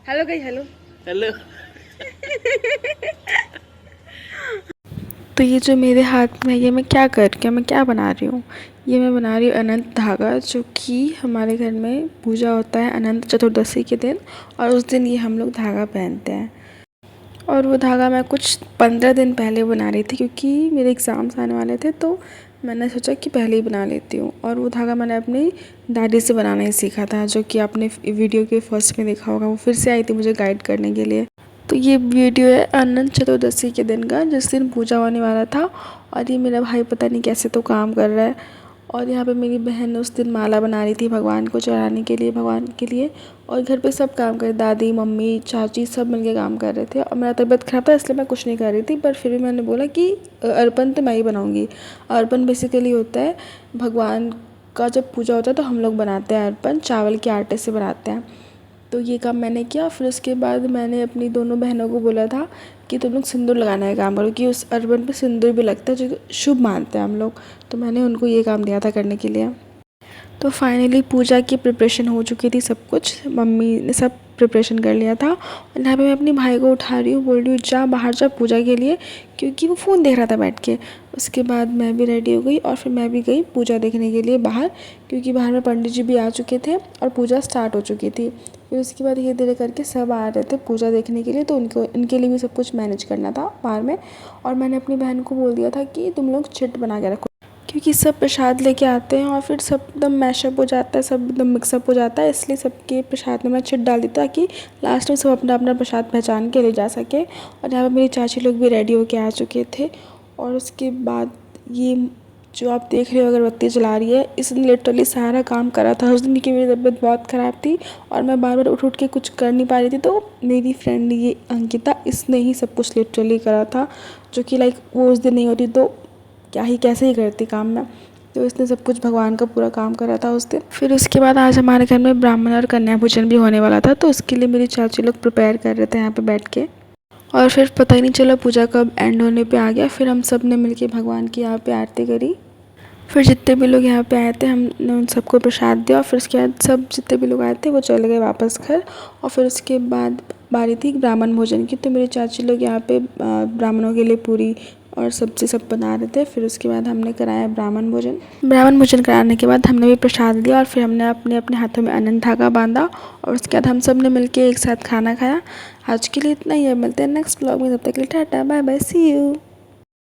Hello गई hello hello. तो ये जो मेरे हाथ में है, ये मैं क्या बना रही हूँ। ये मैं बना रही हूँ अनंत धागा, जो कि हमारे घर में पूजा होता है अनंत चतुर्दशी के दिन, और उस दिन ये हम लोग धागा पहनते हैं। और वो धागा मैं कुछ 15 दिन पहले बना रही थी, क्योंकि मेरे एग्ज़ाम्स आने वाले थे, तो मैंने सोचा कि पहले ही बना लेती हूँ। और वो धागा मैंने अपनी दादी से बनाना ही सीखा था, जो कि आपने वीडियो के फर्स्ट में देखा होगा। वो फिर से आई थी मुझे गाइड करने के लिए। तो ये वीडियो है अनंत चतुर्दशी के दिन का, जिस दिन पूजा होने वाला था। और ये मेरा भाई पता नहीं कैसे तो काम कर रहा है। और यहाँ पे मेरी बहन उस दिन माला बना रही थी भगवान को चढ़ाने के लिए, भगवान के लिए। और घर पे सब काम कर, दादी मम्मी चाची सब मिलके काम कर रहे थे। और मेरा तबीयत ख़राब था, इसलिए मैं कुछ नहीं कर रही थी, पर फिर भी मैंने बोला कि अर्पण तो मैं ही बनाऊँगी। अर्पण बेसिकली होता है भगवान का जब पूजा होता है तो हम लोग बनाते हैं अर्पण, चावल के आटे से बनाते हैं। तो ये काम मैंने किया। फिर उसके बाद मैंने अपनी दोनों बहनों को बोला था कि तुम लोग सिंदूर लगाने का काम करो, कि उस अर्पण पे सिंदूर भी लगता है, जो शुभ मानते हैं हम लोग। तो मैंने उनको ये काम दिया था करने के लिए। तो फाइनली पूजा की प्रिपरेशन हो चुकी थी, सब कुछ मम्मी ने सब प्रिपरेशन कर लिया था। और यहाँ पे मैं अपने भाई को उठा रही हूँ, बोल रही हूँ जा बाहर जा पूजा के लिए, क्योंकि वो फ़ोन देख रहा था बैठ के। उसके बाद मैं भी रेडी हो गई और फिर मैं भी गई पूजा देखने के लिए बाहर, क्योंकि बाहर में पंडित जी भी आ चुके थे और पूजा स्टार्ट हो चुकी थी। फिर उसके बाद धीरे धीरे करके सब आ रहे थे पूजा देखने के लिए, तो इनके लिए भी सब कुछ मैनेज करना था बाहर में। और मैंने अपनी बहन को बोल दिया था कि तुम लोग चिट बना के रखो, क्योंकि सब प्रसाद लेके आते हैं और फिर सब एकदम मैशअप हो जाता है, सब एकदम मिक्सअप हो जाता है। इसलिए सबके प्रसाद में मैं छिट डाल दी ताकि लास्ट में सब अपना अपना प्रसाद पहचान के ले जा सके। और यहाँ पर मेरी चाची लोग भी रेडी होके आ चुके थे। और उसके बाद ये जो आप देख रहे हो अगरबत्ती जला रही है, इसने लिटरली सारा काम करा था उस दिन, की मेरी तबीयत बहुत ख़राब थी और मैं बार बार उठ उठ के कुछ कर नहीं पा रही थी। तो मेरी फ्रेंड ये अंकिता, इसने ही सब कुछ लिटरली करा था, जो कि लाइक वो उस दिन नहीं होती तो क्या ही कैसे ही करती काम में। तो इसने सब कुछ भगवान का पूरा काम करा था उस दिन। फिर उसके बाद आज हमारे घर में ब्राह्मण और कन्या भोजन भी होने वाला था, तो उसके लिए मेरी चाची लोग प्रिपेयर कर रहे थे यहाँ पे बैठ के। और फिर पता ही नहीं चला पूजा कब एंड होने पे आ गया। फिर हम सब ने मिलके भगवान की यहाँ पे आरती करी। फिर जितने भी लोग यहाँ पे आए थे हमने उन सबको प्रसाद दिया। और फिर उसके बाद सब जितने भी लोग आए थे वो चले गए वापस घर। और फिर उसके बाद बारी थी ब्राह्मण भोजन की, तो मेरे चाची लोग यहाँ पे ब्राह्मणों के लिए पूरी और सब्जी सब बना रहे थे। फिर उसके बाद हमने कराया ब्राह्मण भोजन। ब्राह्मण भोजन कराने के बाद हमने भी प्रसाद लिया और फिर हमने अपने अपने हाथों में अनंत धागा बांधा। और उसके बाद हम सब ने मिलके एक साथ खाना खाया। आज के लिए इतना ही है, मिलते हैं नेक्स्ट ब्लॉग में, तब तक के लिए tata bye bye see you.